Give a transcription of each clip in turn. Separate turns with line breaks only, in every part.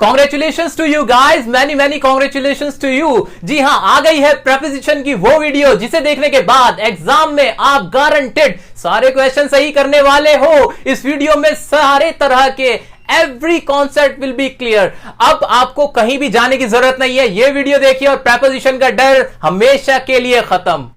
Congratulations to you guys, many many congratulations to you. जी हां, आ गई है प्रेपोजिशन की वो वीडियो जिसे देखने के बाद एग्जाम में आप गारंटेड सारे क्वेश्चन सही करने वाले हो। इस वीडियो में सारे तरह के every concept will be clear. अब आपको कहीं भी जाने की जरूरत नहीं है, ये वीडियो देखिए और प्रेपोजिशन का डर हमेशा के लिए खत्म।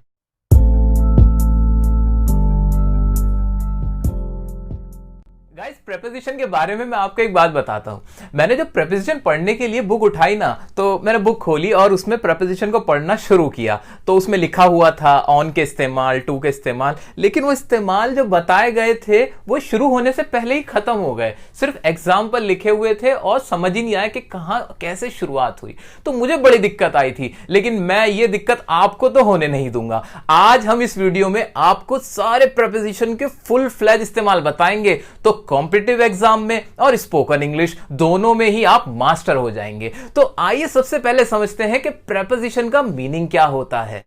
गाइस, प्रेपोजिशन के बारे में मैं आपको एक बात बताता हूं। मैंने जब प्रेपोजिशन पढ़ने के लिए बुक उठाई ना, तो मैंने बुक खोली और उसमें प्रेपोजिशन को पढ़ना शुरू किया। तो उसमें लिखा हुआ था ऑन के इस्तेमाल, टू के इस्तेमाल, लेकिन वो इस्तेमाल जो बताए गए थे वो शुरू होने से पहले ही खत्म हो गए। सिर्फ एग्जाम्पल लिखे हुए थे और समझ ही नहीं आया कि कहां कैसे शुरुआत हुई। तो मुझे बड़ी दिक्कत आई थी, लेकिन मैं ये दिक्कत आपको तो होने नहीं दूंगा। आज हम इस वीडियो में आपको सारे प्रेपोजिशन के फुल फ्लैज इस्तेमाल बताएंगे, तो कॉम्पिटिटिव एग्जाम में और स्पोकन इंग्लिश दोनों में ही आप मास्टर हो जाएंगे। तो आइए सबसे पहले समझते हैं कि प्रेपोजिशन का मीनिंग क्या होता है।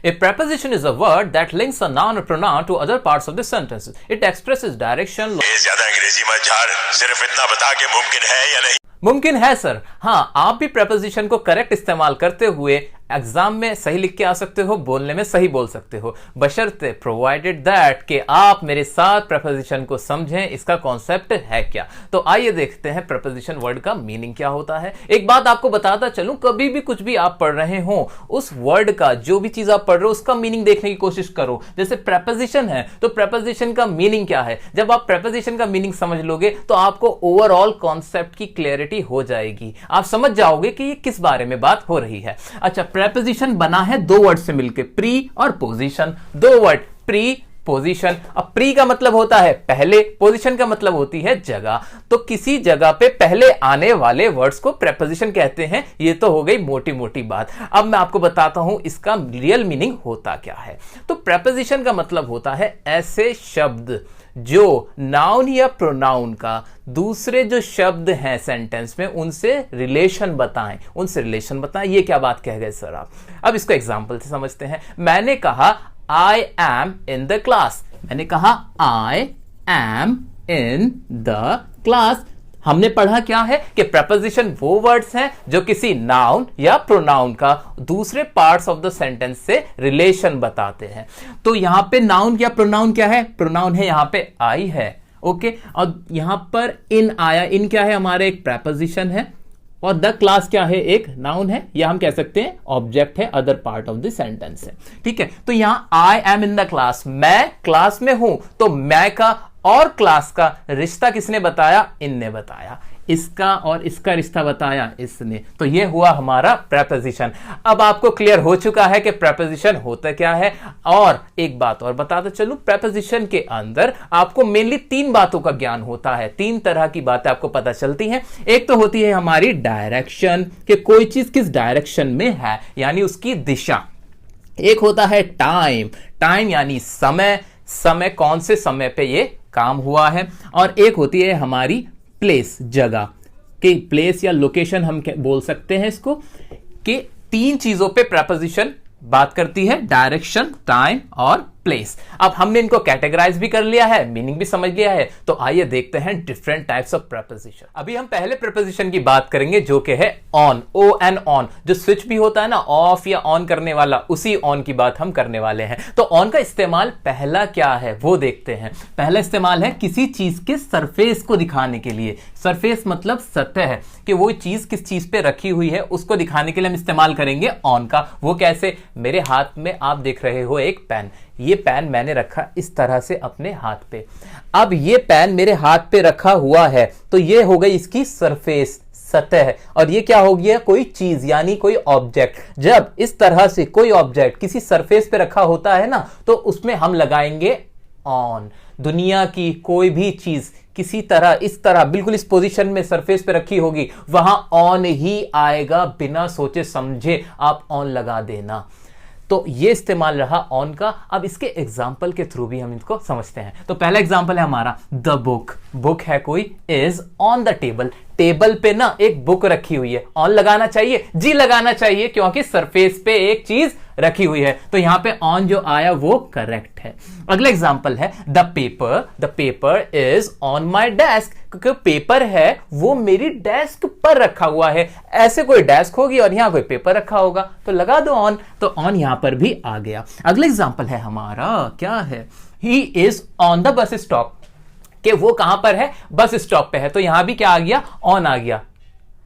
A preposition is a word that links a noun or pronoun to other parts of the sentence. It expresses direction.
ज्यादा अंग्रेजी मत झाड़, सिर्फ इतना बता के मुमकिन है या नहीं।
मुमकिन है सर। हाँ, आप भी प्रेपोजिशन को करेक्ट इस्तेमाल करते हुए एग्जाम में सही लिख के आ सकते हो, बोलने में सही बोल सकते हो, बशर्ते प्रोवाइडेड दैट कि आप मेरे साथ प्रेपोजिशन को समझें इसका कॉन्सेप्ट है क्या। तो आइए देखते हैं प्रेपोजिशन वर्ड का मीनिंग क्या होता है। एक बात आपको बताता चलूं, कभी भी कुछ भी आप पढ़ रहे हो, उस वर्ड का जो भी चीज आप पढ़ रहे हो उसका मीनिंग देखने की कोशिश करो। जैसे प्रेपोजिशन है तो प्रेपोजिशन का मीनिंग क्या है। जब आप प्रेपोजिशन का मीनिंग समझ लोगे तो आपको ओवरऑल कॉन्सेप्ट की क्लैरिटी हो जाएगी। आप समझ जाओगे कि ये किस बारे में बात हो रही है। अच्छा, प्रेपोजिशन बना है दो वर्ड से मिलकर, प्री और पोजीशन। दो वर्ड, प्री पोजीशन। अब प्री का मतलब होता है पहले, पोजीशन का मतलब होती है जगह। तो किसी जगह पे पहले आने वाले वर्ड्स को प्रेपोजिशन कहते हैं। ये तो हो गई मोटी मोटी बात। अब मैं आपको बताता हूं इसका रियल मीनिंग होता क्या है। तो प्रेपोजिशन का मतलब होता है ऐसे शब्द जो नाउन या प्रोनाउन का दूसरे जो शब्द हैं सेंटेंस में उनसे रिलेशन बताएं, उनसे रिलेशन बताएं। ये क्या बात कह गए सर आप। अब इसको एग्जांपल से समझते हैं। मैंने कहा I am in the class. मैंने कहा I am in the class. हमने पढ़ा क्या है कि प्रेपोजिशन वो वर्ड्स हैं जो किसी नाउन या प्रोनाउन का दूसरे पार्ट्स ऑफ द सेंटेंस से रिलेशन बताते हैं। तो यहां पे नाउन या प्रोनाउन क्या है। प्रोनाउन है यहां पे आई है, ओके। और यहां पर इन आया, इन क्या है हमारे एक प्रेपोजिशन है, और द क्लास क्या है एक नाउन है, या हम कह सकते हैं ऑब्जेक्ट है, other part of the sentence है। ठीक है, तो यहां I am in the class, मैं क्लास में हूं, तो मैं का और क्लास का रिश्ता किसने बताया, इनने बताया। इसका और इसका रिश्ता बताया इसने। तो यह हुआ हमारा प्रेपोजिशन। अब आपको क्लियर हो चुका है कि प्रेपोजिशन होता क्या है। और एक बात और बताता चलूं, प्रेपोजिशन के अंदर आपको मेनली तीन बातों का ज्ञान होता है। तीन तरह की बातें आपको पता चलती हैं। एक तो होती है हमारी डायरेक्शन, कि कोई चीज किस डायरेक्शन में है, यानी उसकी दिशा। एक होता है टाइम, टाइम यानी समय, समय कौन से समय पे ये काम हुआ है। और एक होती है हमारी प्लेस, जगह, कि प्लेस या लोकेशन हम बोल सकते हैं इसको। कि तीन चीजों पे प्रेपोजिशन बात करती है, डायरेक्शन, टाइम और प्लेस। अब हमने इनको कैटेगराइज भी कर लिया है, मीनिंग भी समझ लिया है। तो आइए देखते हैं डिफरेंट टाइप्स ऑफ प्रेपोजिशन। अभी हम पहले प्रेपोजिशन की बात करेंगे जो कि है ऑन, ओ एन ऑन। जो स्विच भी होता है ना, ऑफ या ऑन करने वाला, उसी ऑन की बात हम करने वाले हैं। तो ऑन का इस्तेमाल पहला क्या है वो देखते हैं। पहला इस्तेमाल है किसी चीज के सरफेस को दिखाने के लिए। सरफेस मतलब सतह, कि वो चीज किस चीज पे रखी हुई है उसको दिखाने के लिए हम इस्तेमाल करेंगे ऑन का। वो कैसे, मेरे हाथ में आप देख रहे हो एक पेन, ये पेन मैंने रखा इस तरह से अपने हाथ पे। अब ये पेन मेरे हाथ पे रखा हुआ है, तो ये हो गई इसकी सरफेस, सतह। और ये क्या हो गया, कोई चीज यानी कोई ऑब्जेक्ट। जब इस तरह से कोई ऑब्जेक्ट किसी सरफेस पे रखा होता है ना, तो उसमें हम लगाएंगे ऑन। दुनिया की कोई भी चीज किसी तरह इस तरह बिल्कुल इस पोजीशन में सरफेस पे रखी होगी, वहां ऑन ही आएगा, बिना सोचे समझे आप ऑन लगा देना। तो ये इस्तेमाल रहा ऑन का। अब इसके एग्जाम्पल के थ्रू भी हम इसको समझते हैं। तो पहला एग्जाम्पल है हमारा द बुक। बुक है कोई, is on the table. Table पे ना एक बुक रखी हुई है, ऑन लगाना चाहिए, जी लगाना चाहिए, क्योंकि सरफेस पे एक चीज रखी हुई है, तो यहां पे ऑन जो आया वो करेक्ट है। अगला एग्जांपल है the paper is on my desk, क्योंकि पेपर है वो मेरी डेस्क पर रखा हुआ है। ऐसे कोई डेस्क होगी और यहां कोई पेपर रखा होगा तो लगा दो ऑन, तो ऑन यहां पर भी आ गया। अगला एग्जांपल है हमारा, क्या है, he is on the bus stop, कि वो कहां पर है, बस स्टॉप पे है, तो यहां भी क्या आ गया, ऑन आ गया।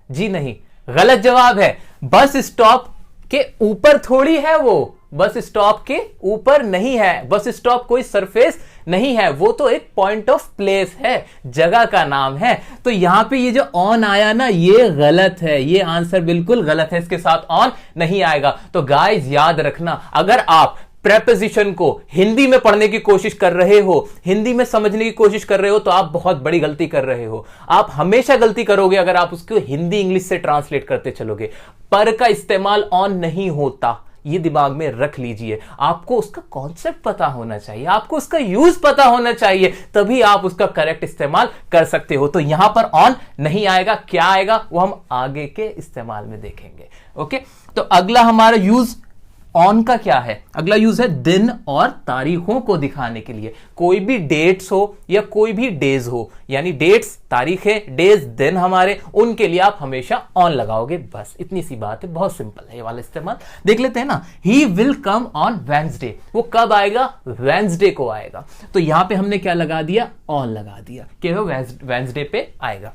जी नहीं, गलत जवाब है। बस स्टॉप के ऊपर थोड़ी है वो, बस स्टॉप के ऊपर नहीं है। बस स्टॉप कोई सरफेस नहीं है, वो तो एक पॉइंट ऑफ प्लेस है, जगह का नाम है। तो यहां पे ये जो ऑन आया ना, ये गलत है, ये आंसर बिल्कुल गलत है, इसके साथ ऑन नहीं आएगा। तो गाइस याद रखना, अगर आप प्रेपोजिशन को हिंदी में पढ़ने की कोशिश कर रहे हो, हिंदी में समझने की कोशिश कर रहे हो, तो आप बहुत बड़ी गलती कर रहे हो। आप हमेशा गलती करोगे अगर आप उसको हिंदी इंग्लिश से ट्रांसलेट करते चलोगे। पर का इस्तेमाल ऑन नहीं होता, ये दिमाग में रख लीजिए। आपको उसका कॉन्सेप्ट पता होना चाहिए, आपको उसका यूज पता होना चाहिए, तभी आप उसका करेक्ट इस्तेमाल कर सकते हो। तो यहां पर ऑन नहीं आएगा, क्या आएगा वो हम आगे के इस्तेमाल में देखेंगे। ओके, तो अगला हमारा यूज ऑन का क्या है, अगला यूज है दिन और तारीखों को दिखाने के लिए। कोई भी डेट्स हो या कोई भी डेज हो, यानी डेट्स तारीखें, डेज दिन हमारे, उनके लिए आप हमेशा ऑन लगाओगे, बस इतनी सी बात है, बहुत सिंपल है ये वाला इस्तेमाल। देख लेते हैं ना, he will come on Wednesday, वो कब आएगा, वेंसडे को आएगा। तो यहां पे हमने क्या लगा दिया, ऑन लगा दिया कि वो वेंसडे पे आएगा।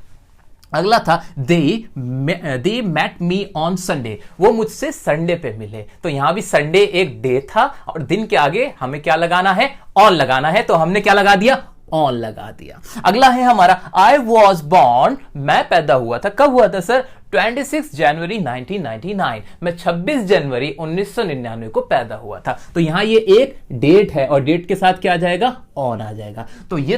अगला था they met me on Sunday, वो मुझसे संडे पे मिले। तो यहां भी संडे एक डे था और दिन के आगे हमें क्या लगाना है, ऑन लगाना है, तो हमने क्या लगा दिया, ऑन लगा दिया। अगला है हमारा आई वॉज बॉर्न, मैं पैदा हुआ था, कब हुआ था सर, 26 जनवरी 1999, मैं 26 जनवरी 1999 को पैदा हुआ था। तो यहां ये एक डेट है और डेट के साथ क्या आ जाएगा, ऑन आ जाएगा। तो ये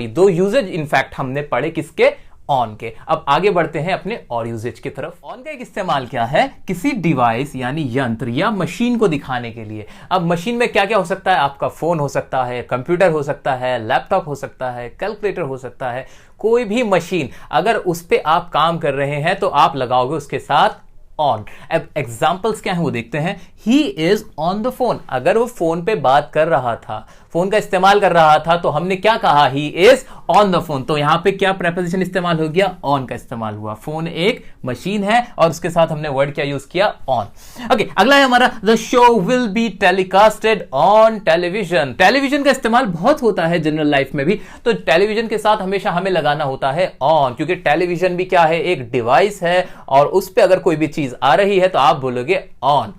दो यूजेज इनफैक्ट हमने पढ़े किसके, ऑन के। अब आगे बढ़ते हैं अपने और यूजेज की तरफ। ऑन का एक इस्तेमाल क्या है, किसी डिवाइस यानी यंत्र या मशीन को दिखाने के लिए। अब मशीन में क्या क्या हो सकता है, आपका फोन हो सकता है, कंप्यूटर हो सकता है, लैपटॉप हो सकता है, कैलकुलेटर हो सकता है, कोई भी मशीन अगर उस पर आप काम कर रहे हैं तो आप लगाओगे उसके साथ ऑन। अब एग्जाम्पल्स क्या है वो देखते हैं। He is on the phone, अगर वो फोन पे बात कर रहा था, फोन का इस्तेमाल कर रहा था, तो हमने क्या कहा, he is on the phone. तो यहां पे क्या प्रेपोजिशन इस्तेमाल हो गया, ऑन का इस्तेमाल हुआ। फोन एक मशीन है और उसके साथ हमने वर्ड क्या यूज किया, ऑन। ओके, अगला है हमारा the show will be telecasted on television. Television का इस्तेमाल बहुत होता है जनरल लाइफ में भी, तो टेलीविजन के साथ हमेशा हमें लगाना होता है ऑन, क्योंकि टेलीविजन भी क्या है, एक डिवाइस है और उस पर अगर कोई भी चीज आ रही है तो आप बोलोगे ऑन।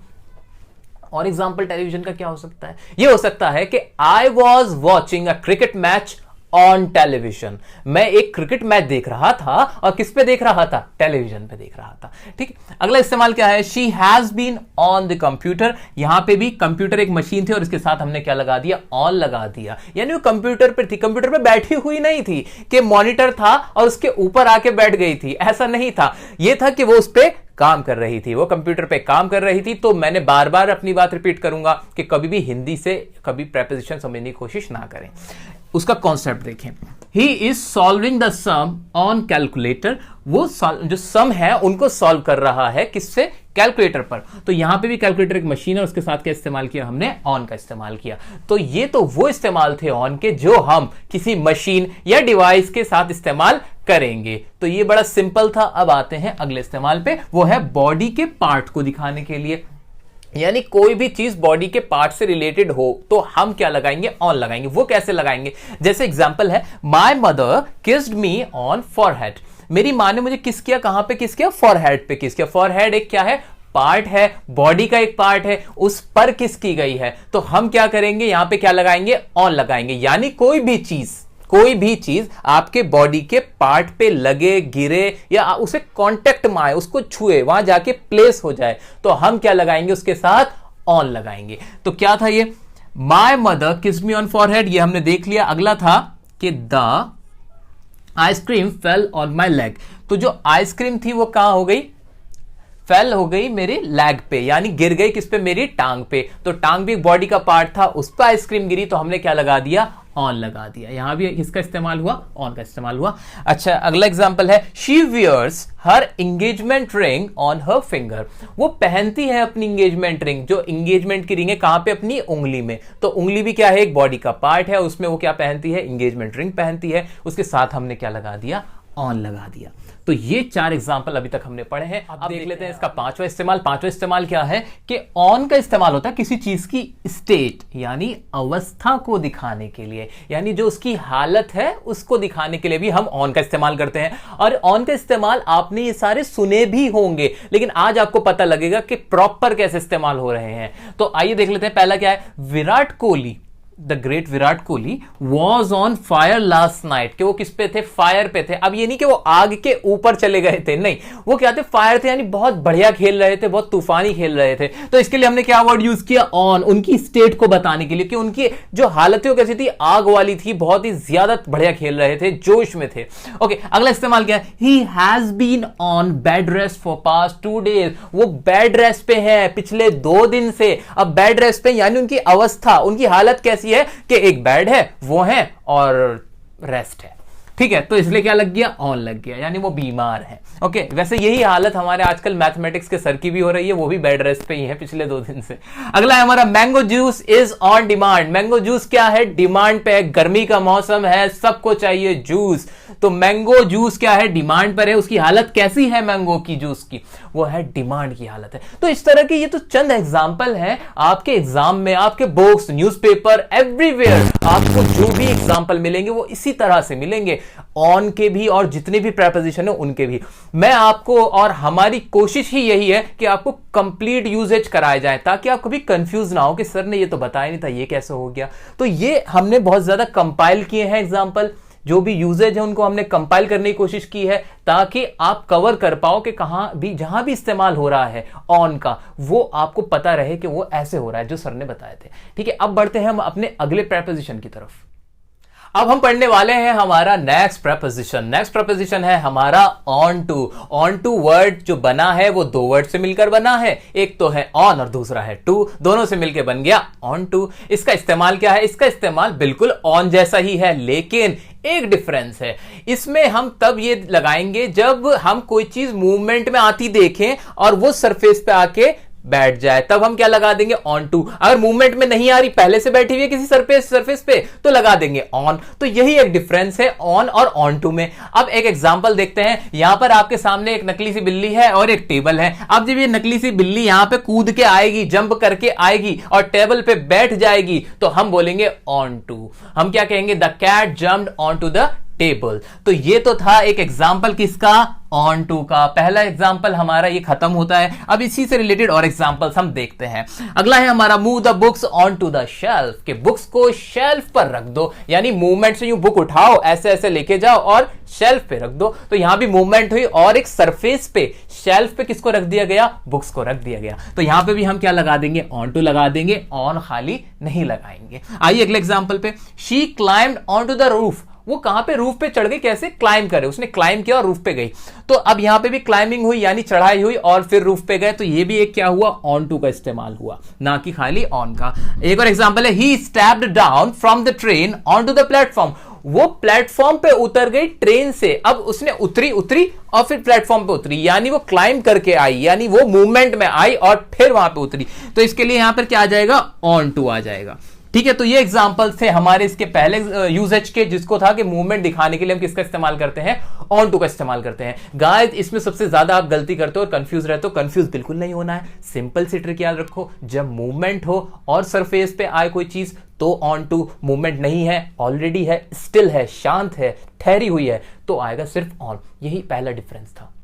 और एग्जाम्पल टेलीविजन का क्या हो सकता है, ये हो सकता है कि I was watching a cricket match on television, मैं एक क्रिकेट मैच देख रहा था और किस पे देख रहा था, टेलीविजन पे देख रहा था। ठीक, अगला इस्तेमाल क्या है, she has been on the computer. यहां पे भी कंप्यूटर एक मशीन थी और इसके साथ हमने क्या लगा दिया, ऑन लगा दिया, यानी वो कंप्यूटर पे थी, कंप्यूटर पे बैठी हुई नहीं थी कि मॉनिटर था और उसके ऊपर आके बैठ गई थी, ऐसा नहीं था। यह था कि वो उस पे काम कर रही थी, वो कंप्यूटर पे काम कर रही थी। तो मैंने बार बार अपनी बात रिपीट करूंगा कि कभी भी हिंदी से कभी प्रेपोजिशन समझने की कोशिश ना करें। उसका कॉन्सेप्ट देखें, he is solving the sum on calculator, वो जो सम है उनको सॉल्व कर रहा है, किससे, कैलकुलेटर पर। तो यहां पे भी कैलकुलेटर एक मशीन है, उसके साथ क्या इस्तेमाल किया हमने, ऑन का इस्तेमाल किया। तो ये तो वो इस्तेमाल थे ऑन के जो हम किसी मशीन या डिवाइस के साथ इस्तेमाल करेंगे। तो ये बड़ा सिंपल था। अब आते हैं अगले इस्तेमाल पे, वो है बॉडी के पार्ट को दिखाने के लिए, यानी कोई भी चीज बॉडी के पार्ट से रिलेटेड हो तो हम क्या लगाएंगे, ऑन लगाएंगे। वो कैसे लगाएंगे, जैसे एग्जांपल है my mother kissed me on forehead, मेरी मां ने मुझे किस किया, कहां पे किस किया, फॉरहेड पे किस किया। फॉरहेड एक क्या है, पार्ट है, बॉडी का एक पार्ट है, उस पर किस की गई है। तो हम क्या करेंगे, यहां पे क्या लगाएंगे, ऑन लगाएंगे। यानी कोई भी चीज आपके बॉडी के पार्ट पे लगे, गिरे या उसे कांटेक्ट में आए, उसको छुए, वहां जाके प्लेस हो जाए, तो हम क्या लगाएंगे, उसके साथ ऑन लगाएंगे। तो क्या था ये, my mother kissed me on forehead, ये हमने देख लिया। अगला था कि the ice cream fell on my leg, तो जो आइसक्रीम थी वो कहां हो गई, फेल हो गई मेरे लेग पे, यानी गिर गई किस पे, मेरी टांग पे। तो टांग भी एक बॉडी का पार्ट था, उस पर आइसक्रीम गिरी तो हमने क्या लगा दिया, ऑन लगा दिया। यहां भी किसका इस्तेमाल हुआ? ऑन का इस्तेमाल हुआ। अच्छा, अगला एग्जांपल है she wears her engagement ring on her finger. वो पहनती है अपनी एंगेजमेंट रिंग, जो एंगेजमेंट की रिंग है कहां पे? अपनी उंगली में। तो उंगली भी क्या है? एक बॉडी का पार्ट है, उसमें वो क्या पहनती है? एंगेजमेंट रिंग पहनती है। उसके साथ हमने क्या लगा दिया? ऑन लगा दिया। तो ये 4 एग्जाम्पल अभी तक हमने पढ़े हैं। अब देख लेते हैं इसका 5वां इस्तेमाल। 5वां इस्तेमाल क्या है कि ऑन का इस्तेमाल होता है किसी चीज की स्टेट यानी अवस्था को दिखाने के लिए, यानी जो उसकी हालत है उसको दिखाने के लिए भी हम ऑन का इस्तेमाल करते हैं। और ऑन का इस्तेमाल आपने ये सारे सुने भी होंगे, लेकिन आज आपको पता लगेगा कि प्रॉपर कैसे इस्तेमाल हो रहे हैं। तो आइए देख लेते हैं। पहला क्या है? Virat Kohli, the great Virat Kohli was on fire last night. कि वो किस पे थे? फायर पे थे। अब ये नहीं कि वो आग के ऊपर चले गए थे, नहीं, वो क्या थे? फायर थे, यानी बहुत बढ़िया खेल रहे थे, बहुत तूफानी खेल रहे थे। तो इसके लिए हमने क्या वर्ड यूज किया? ऑन, उनकी स्टेट को बताने के लिए कि उनकी जो हालत है वो कैसी थी? आग वाली थी, बहुत ही ज्यादा बढ़िया खेल रहे थे, जोश में थे। ओके, अगला इस्तेमाल क्या है? He has been on bed rest for past 2 days। वो बेड रेस्ट पे है पिछले 2 दिन से। अब बेड रेस्ट पे यानी उनकी अवस्था, उनकी हालत कैसी है कि एक बेड है, वो है, और रेस्ट है। ठीक है, तो इसलिए क्या लग गया? ऑन लग गया, यानी वो बीमार है। ओके, वैसे यही हालत हमारे आजकल मैथमेटिक्स के सर की भी हो रही है, वो भी बेड रेस्ट पे ही है पिछले 2 दिन से। अगला है हमारा mango juice is on demand. Mango juice क्या है? डिमांड पे है, गर्मी का मौसम है, सबको चाहिए जूस। तो मैंगो जूस क्या है? डिमांड पर है। उसकी हालत कैसी है मैंगो की जूस की? वो है डिमांड की हालत है। तो इस तरह के ये तो चंद एग्जाम्पल हैं आपके एग्जाम में, आपके बुक्स, न्यूज़पेपर, एवरीवेयर आपको जो भी एग्जाम्पल मिलेंगे वो इसी तरह से मिलेंगे, ऑन के भी और जितने भी प्रेपोजिशन है उनके भी। मैं आपको, और हमारी कोशिश ही यही है कि आपको कंप्लीट यूजेज कराए जाए ताकि आप कभी कंफ्यूज ना हो कि सर ने ये तो बताया नहीं था, ये कैसे हो गया। तो ये हमने बहुत ज्यादा कंपाइल किए हैं एग्जाम्पल, जो भी यूजेज है उनको हमने कंपाइल करने की कोशिश की है ताकि आप कवर कर पाओ कि कहां भी, जहां भी इस्तेमाल हो रहा है ऑन का, वो आपको पता रहे कि वो ऐसे हो रहा है जो सर ने बताए थे। ठीक है, अब बढ़ते हैं हम अपने अगले प्रेपोजिशन की तरफ। अब हम पढ़ने वाले हैं हमारा नेक्स्ट प्रेपोजिशन। नेक्स्ट प्रेपोजिशन है हमारा on to. On to word जो बना है वो 2 वर्ड से मिलकर बना है, एक तो है ऑन और दूसरा है टू, दोनों से मिलकर बन गया ऑन टू। इसका इस्तेमाल क्या है? इसका इस्तेमाल बिल्कुल ऑन जैसा ही है, लेकिन एक डिफरेंस है। इसमें हम तब ये लगाएंगे जब हम कोई चीज मूवमेंट में आती देखें और वो सरफेस पे आके बैठ जाए, तब हम क्या लगा देंगे? On to. अगर मूवमेंट में नहीं आ रही, पहले से बैठी हुई है किसी सरफेस पे, तो लगा देंगे ऑन। तो यही एक डिफरेंस है ऑन और ऑन टू में। अब एक एग्जांपल देखते हैं। यहां पर आपके सामने एक नकली सी बिल्ली है और एक टेबल है। अब जब ये नकली सी बिल्ली यहां पे कूद के आएगी, जंप करके आएगी और टेबल पे बैठ जाएगी, तो हम बोलेंगे ऑन टू। हम क्या कहेंगे? The cat jumped on to the table. तो ये तो था एक एग्जाम्पल किसका? ऑन टू का। पहला एग्जाम्पल हमारा ये खत्म होता है। अब इसी से रिलेटेड और एग्जाम्पल्स हम देखते हैं। अगला है हमारा move the books on to the shelf. के बुक्स को शेल्फ पर रख दो, यानी मूवमेंट से यूं बुक उठाओ, ऐसे ऐसे लेके जाओ और शेल्फ पे रख दो। तो यहां भी मूवमेंट हुई और एक सरफेस पे, शेल्फ पे किसको रख दिया गया? बुक्स को रख दिया गया। तो यहां पे भी हम क्या लगा देंगे? ऑन टू लगा देंगे, ऑन खाली नहीं लगाएंगे। आइए अगले एग्जाम्पल पे। She climbed on to the roof. वो कहां पे? रूफ पे चढ़ गई। कैसे? क्लाइम करे, उसने क्लाइम किया और रूफ पे गई। तो अब यहां पे भी क्लाइंबिंग हुई, यानी चढ़ाई हुई और फिर रूफ पे गए। तो ये भी एक क्या हुआ? ऑन टू का इस्तेमाल हुआ, ना कि खाली ऑन का। एक और एग्जांपल है, he stepped down from the train on to the platform. वो प्लेटफॉर्म पे उतर गई ट्रेन से। अब उसने उतरी और फिर प्लेटफॉर्म पे उतरी, यानी वो क्लाइम करके आई, यानी वो मूवमेंट में आई और फिर वहां पे उतरी। तो इसके लिए यहां पर क्या आ जाएगा? ऑन टू आ जाएगा। ठीक है, तो ये एग्जांपल थे हमारे इसके पहले यूजेज के, जिसको था कि मूवमेंट दिखाने के लिए हम किसका इस्तेमाल करते हैं? ऑन टू का इस्तेमाल करते हैं। गाइस, इसमें सबसे ज्यादा आप गलती करते हो और कंफ्यूज रहते हो। कंफ्यूज बिल्कुल नहीं होना है। सिंपल सी ट्रिक याद रखो, जब मूवमेंट हो और सरफेस पे आए कोई चीज तो ऑन टू। मूवमेंट नहीं है, ऑलरेडी है, स्टिल है, शांत है, ठहरी हुई है, तो आएगा सिर्फ ऑन। यही पहला डिफरेंस था।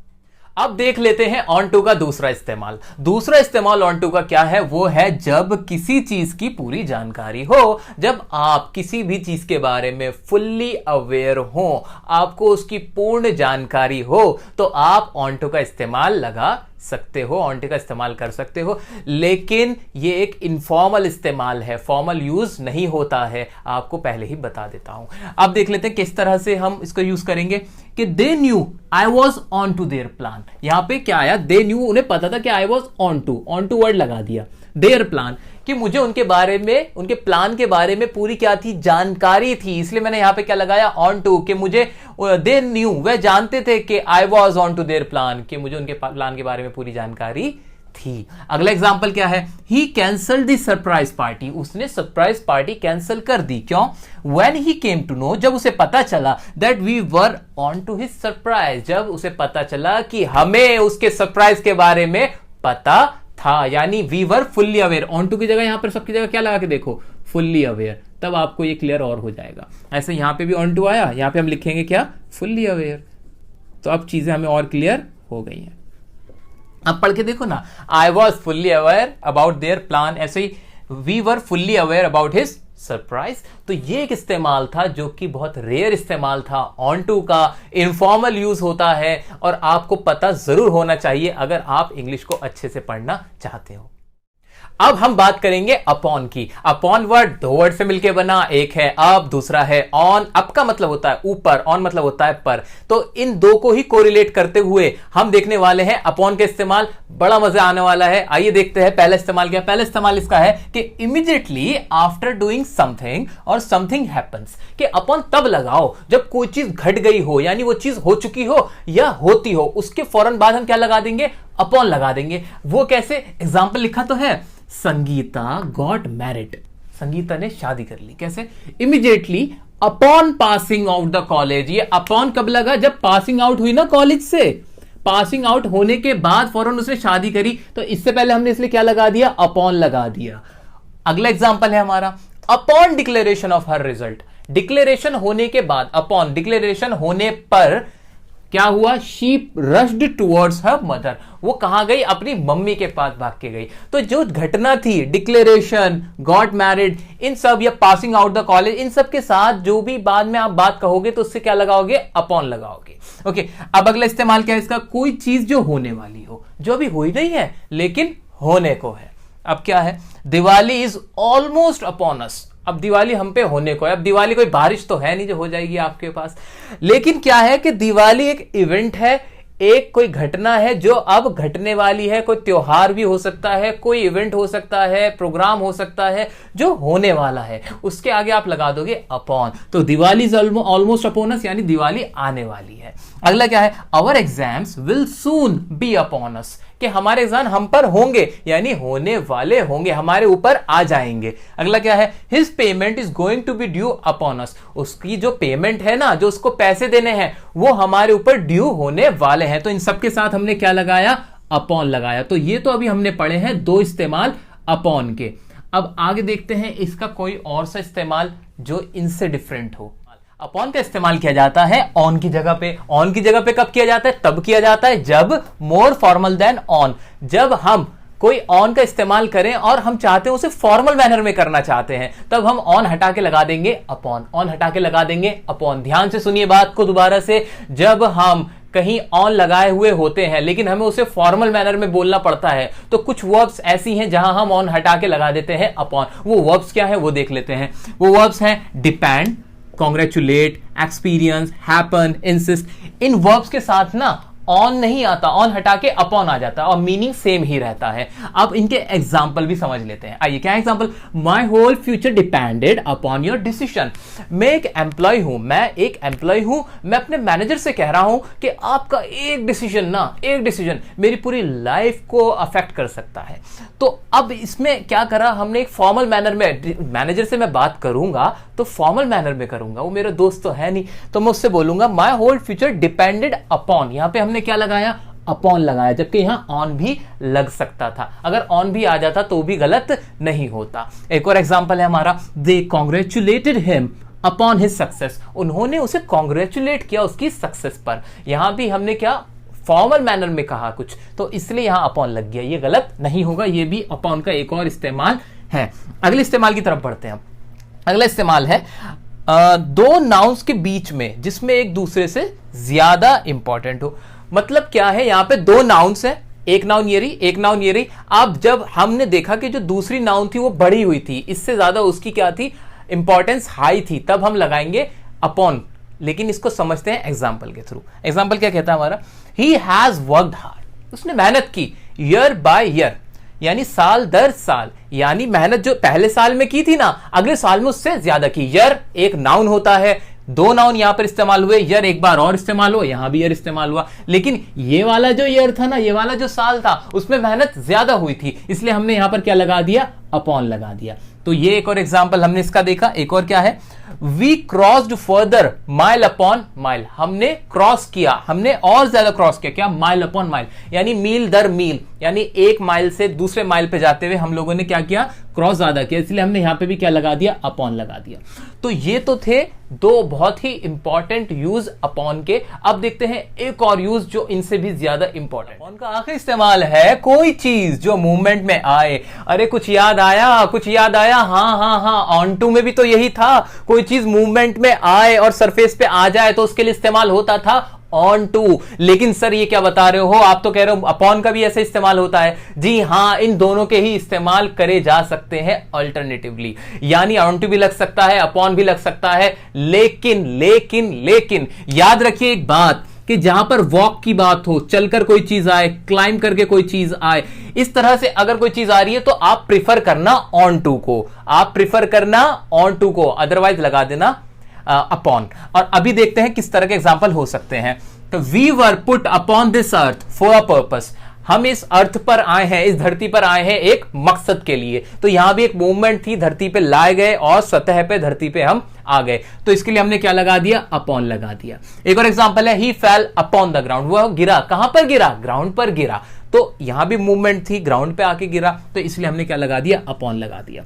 अब देख लेते हैं ऑन टू का दूसरा इस्तेमाल। दूसरा इस्तेमाल ऑन टू का क्या है? वो है जब किसी चीज की पूरी जानकारी हो, जब आप किसी भी चीज के बारे में फुल्ली अवेयर हो, आपको उसकी पूर्ण जानकारी हो, तो आप ऑन टू का इस्तेमाल लगा सकते हो, ऑन टू का इस्तेमाल कर सकते हो। लेकिन ये एक इनफॉर्मल इस्तेमाल है, फॉर्मल यूज नहीं होता है, आपको पहले ही बता देता हूं। अब देख लेते हैं किस तरह से हम इसको यूज करेंगे कि they knew I was on to their plan. यहां पे क्या आया? दे न्यू, उन्हें पता था कि I was on to word लगा दिया। देयर प्लान, कि मुझे उनके बारे में, उनके प्लान के बारे में पूरी क्या थी, जानकारी थी, इसलिए मैंने यहां पे क्या लगाया, ऑन टू, कि मुझे दे न्यू, वह जानते थे कि I was on to their plan, कि मुझे उनके प्लान के बारे में पूरी जानकारी थी। अगला एग्जांपल क्या है, he cancelled the surprise party, उसने सरप्राइज पार्टी कैंसिल कर दी, क्यों, when he came to know, जब उसे पता चला, that we were on to his surprise, जब उसे पता चला कि हमें उसके सरप्राइज के बारे में पता था, यानी we were fully aware. On to की जगह यहां पर सबकी जगह क्या लगा के देखो, फुल्ली अवेयर, तब आपको ये क्लियर और हो जाएगा। ऐसे यहां पे भी ऑन टू आया, यहां पे हम लिखेंगे क्या, फुल्ली अवेयर, तो अब चीजें हमें और क्लियर हो गई हैं। अब पढ़ के देखो ना, I was fully aware about their plan, ऐसे ही we were fully aware about his surprise. तो ये एक इस्तेमाल था जो कि बहुत रेयर इस्तेमाल था, ऑन टू का इनफॉर्मल यूज होता है और आपको पता जरूर होना चाहिए अगर आप इंग्लिश को अच्छे से पढ़ना चाहते हो। अब हम बात करेंगे अपॉन की। अपॉन वर्ड दो वर्ड से मिलकर बना, एक है अब, दूसरा है ऑन। अप का मतलब होता है ऊपर, ऑन मतलब होता है पर, तो इन दो को ही कोरिलेट करते हुए हम देखने वाले हैं अपॉन का इस्तेमाल। बड़ा मजा आने वाला है, आइए देखते हैं पहला इस्तेमाल क्या। पहला इस्तेमाल इसका है कि इमीडिएटली आफ्टर डूइंग समथिंग और समथिंग हैपेंस, कि अपॉन तब लगाओ जब कोई चीज घट गई हो, यानी वो चीज हो चुकी हो या होती हो, उसके फौरन बाद हम क्या लगा देंगे, अपॉन लगा देंगे। वो कैसे, एग्जाम्पल लिखा तो है, संगीता गॉट मैरिड, संगीता ने शादी कर ली। कैसे, immediately upon passing out the college. ये अपॉन कब लगा, जब पासिंग आउट हुई ना कॉलेज से, पासिंग आउट होने के बाद फौरन उसने शादी करी, तो इससे पहले हमने इसलिए क्या लगा दिया, अपॉन लगा दिया। अगला एग्जांपल है हमारा, upon declaration of her result. Declaration होने के बाद, अपॉन डिक्लेरेशन होने पर क्या हुआ, she rushed towards her mother, वो कहां गई, अपनी मम्मी के पास भाग के गई। तो जो घटना थी, डिक्लेरेशन, गॉट मैरिड, इन सब, या पासिंग आउट द कॉलेज, इन सब के साथ जो भी बाद में आप बात कहोगे तो उससे क्या लगाओगे, अपॉन लगाओगे। ओके, अब अगला इस्तेमाल क्या है इसका, कोई चीज जो होने वाली हो, जो अभी हुई नहीं है लेकिन होने को है। अब क्या है, दिवाली इज ऑलमोस्ट अपॉन अस, अब दिवाली हम पे होने को है। अब दिवाली कोई बारिश तो है नहीं जो हो जाएगी आपके पास, लेकिन क्या है कि दिवाली एक इवेंट है, एक कोई घटना है जो अब घटने वाली है। कोई त्योहार भी हो सकता है, कोई इवेंट हो सकता है, प्रोग्राम हो सकता है जो होने वाला है, उसके आगे आप लगा दोगे अपॉन। तो Diwali is almost upon us, यानी दिवाली आने वाली है। अगला क्या है, our exams will soon be upon us, कि हमारे एग्जाम हम पर होंगे, यानी होने वाले होंगे, हमारे ऊपर आ जाएंगे। अगला क्या है, his payment is going to be due upon us, उसकी जो पेमेंट है ना, जो उसको पैसे देने हैं, वो हमारे ऊपर ड्यू होने वाले हैं। तो इन सबके साथ हमने क्या लगाया, अपॉन लगाया। तो ये तो अभी हमने पढ़े हैं दो इस्तेमाल अपॉन के। अब आगे देखते हैं इसका कोई और सा इस्तेमाल जो इनसे डिफरेंट हो। अपॉन का इस्तेमाल किया जाता है ऑन की जगह पे। ऑन की जगह पे कब किया जाता है, तब किया जाता है जब मोर फॉर्मल देन ऑन, जब हम कोई ऑन का इस्तेमाल करें और हम चाहते हैं उसे फॉर्मल मैनर में करना चाहते हैं, तब हम ऑन हटा के लगा देंगे अपॉन, ऑन हटा के लगा देंगे अपॉन। ध्यान से सुनिए बात को दोबारा से, जब हम कहीं ऑन लगाए हुए होते हैं लेकिन हमें उसे फॉर्मल मैनर में बोलना पड़ता है, तो कुछ वर्ब्स ऐसी हैं जहां हम ऑन हटा के लगा देते हैं अपॉन। वो वर्ब्स क्या है वो देख लेते हैं। वो वर्ब्स हैं depend, congratulate, experience, happen, insist. इन वर्ब्स के साथ ना ऑन नहीं आता, ऑन हटा के अपॉन आ जाता है और मीनिंग सेम ही रहता है। अब इनके एग्जाम्पल भी समझ लेते हैं। आइए, क्या example, my whole future depended upon your decision. मैं एक एम्प्लॉय हूं, मैं अपने मैनेजर से कह रहा हूं कि आपका एक डिसीजन मेरी पूरी लाइफ को अफेक्ट कर सकता है। तो अब इसमें क्या करा हमने, एक फॉर्मल मैनर में, मैनेजर से मैं बात करूंगा तो फॉर्मल मैनर में करूंगा, वो मेरा दोस्त तो है नहीं, तो मैं उससे बोलूंगा my whole future depended upon. यहां पे हमने क्या लगाया, अपॉन लगाया, जबकि यहां ऑन भी लग सकता था। अगर ऑन भी आ जाता तो भी गलत नहीं होता। एक और एग्जांपल है हमारा, they congratulated him upon his success, उन्होंने उसे कॉन्ग्रेचुलेट किया उसकी सक्सेस पर। यहां भी हमने क्या, फॉर्मल मैनर में कहा कुछ, तो इसलिए यहां अपॉन लग गया, ये गलत नहीं होगा। ये भी अपॉन का एक और इस्तेमाल है। अगले इस्तेमाल की तरफ बढ़ते हैं। अगला इस्तेमाल है दो नाउन्स के बीच में जिसमें एक दूसरे से ज्यादा इंपॉर्टेंट हो। मतलब क्या है, यहां पे दो नाउन्स है, एक नाउन ये रही, एक नाउन ये रही। अब जब हमने देखा कि जो दूसरी नाउन थी वो बढ़ी हुई थी, इससे ज्यादा उसकी क्या थी, इंपॉर्टेंस हाई थी, तब हम लगाएंगे अपॉन। लेकिन इसको समझते हैं एग्जाम्पल के थ्रू। एग्जाम्पल क्या कहता है हमारा, ही हैज वर्कड हार्ड, उसने मेहनत की, ईयर बाय ईयर, यानी साल दर साल, यानी मेहनत जो पहले साल में की थी ना, अगले साल में उससे ज्यादा की। ईयर एक नाउन होता है, दो नाउन यहां पर इस्तेमाल हुए, ईयर एक बार और इस्तेमाल हुआ, यहां भी ईयर इस्तेमाल हुआ, लेकिन ये वाला जो ईयर था ना, ये वाला जो साल था, उसमें मेहनत ज्यादा हुई थी, इसलिए हमने यहां पर क्या लगा दिया, अपॉन लगा दिया। तो ये एक और एग्जांपल हमने इसका देखा। एक और क्या है, we crossed further mile upon mile, हमने क्रॉस किया, हमने और ज्यादा क्रॉस किया, क्या, माइल अपॉन माइल, यानी मील दर मील, यानी एक माइल से दूसरे माइल पे जाते हुए हम लोगों ने क्या किया, क्रॉस ज्यादा किया, इसलिए हमने यहां पे भी क्या लगा दिया, अपॉन लगा दिया। तो ये तो थे दो बहुत ही इंपॉर्टेंट यूज अपॉन के। अब देखते हैं एक और यूज जो इनसे भी ज्यादा इंपॉर्टेंट। अपॉन का आखिरी इस्तेमाल है कोई चीज जो मूवमेंट में आए। अरे कुछ याद आया, कुछ याद आया, हाँ हाँ हाँ, ऑन टू में भी तो यही था, कोई चीज मूवमेंट में आए और सरफेस पे आ जाए तो उसके लिए इस्तेमाल होता था ऑन टू। लेकिन सर ये क्या बता रहे हो, आप तो कह रहे हो अपॉन का भी ऐसे इस्तेमाल होता है। जी हां, इन दोनों के ही इस्तेमाल करे जा सकते हैं अल्टरनेटिवली, यानी ऑन टू भी लग सकता है, अपॉन भी लग सकता है, लेकिन लेकिन लेकिन याद रखिए एक बात कि जहां पर वॉक की बात हो, चलकर कोई चीज आए, क्लाइंब करके कोई चीज आए, इस तरह से अगर कोई चीज आ रही है तो आप प्रिफर करना ऑन टू को, आप प्रिफर करना ऑन टू को, अदरवाइज लगा देना अपॉन। और अभी देखते हैं किस तरह के एग्जांपल हो सकते हैं। तो we were put upon this earth for a purpose, हम इस अर्थ पर आए हैं, इस धरती पर आए हैं एक मकसद के लिए। तो यहां भी एक मूवमेंट थी, धरती पे लाए गए और सतह पे धरती पे हम आ गए, तो इसके लिए हमने क्या लगा दिया, अपॉन लगा दिया। एक और एग्जांपल है, ही फेल अपॉन द ग्राउंड, वह गिरा, कहां पर गिरा, ग्राउंड पर गिरा, तो यहां भी मूवमेंट थी, ग्राउंड पे आके गिरा, तो इसलिए हमने क्या लगा दिया, अपॉन लगा दिया।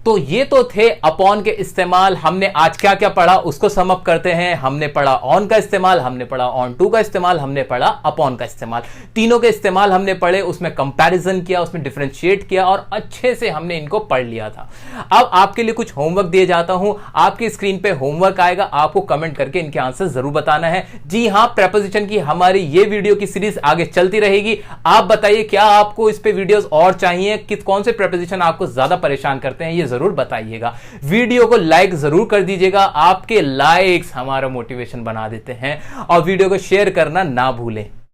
तो ये तो थे अपॉन के इस्तेमाल। हमने आज क्या क्या पढ़ा उसको सम अप करते हैं। हमने पढ़ा ऑन का इस्तेमाल, हमने पढ़ा ऑन टू का इस्तेमाल, हमने पढ़ा अपॉन का इस्तेमाल। तीनों के इस्तेमाल हमने पढ़े, उसमें कंपैरिजन किया, उसमें डिफरेंशिएट किया और अच्छे से हमने इनको पढ़ लिया था। अब आपके लिए कुछ होमवर्क दिए जाता हूं, आपकी स्क्रीन पे होमवर्क आएगा, आपको कमेंट करके इनके आंसर जरूर बताना है। जी हां, प्रेपोजिशन की हमारी ये वीडियो की सीरीज आगे चलती रहेगी। आप बताइए क्या आपको इस पे वीडियोस और चाहिए, कौन से प्रेपोजिशन आपको ज्यादा परेशान करते हैं, ये जरूर बताइएगा। वीडियो को लाइक जरूर कर दीजिएगा, आपके लाइक्स हमारा मोटिवेशन बना देते हैं, और वीडियो को शेयर करना ना भूलें।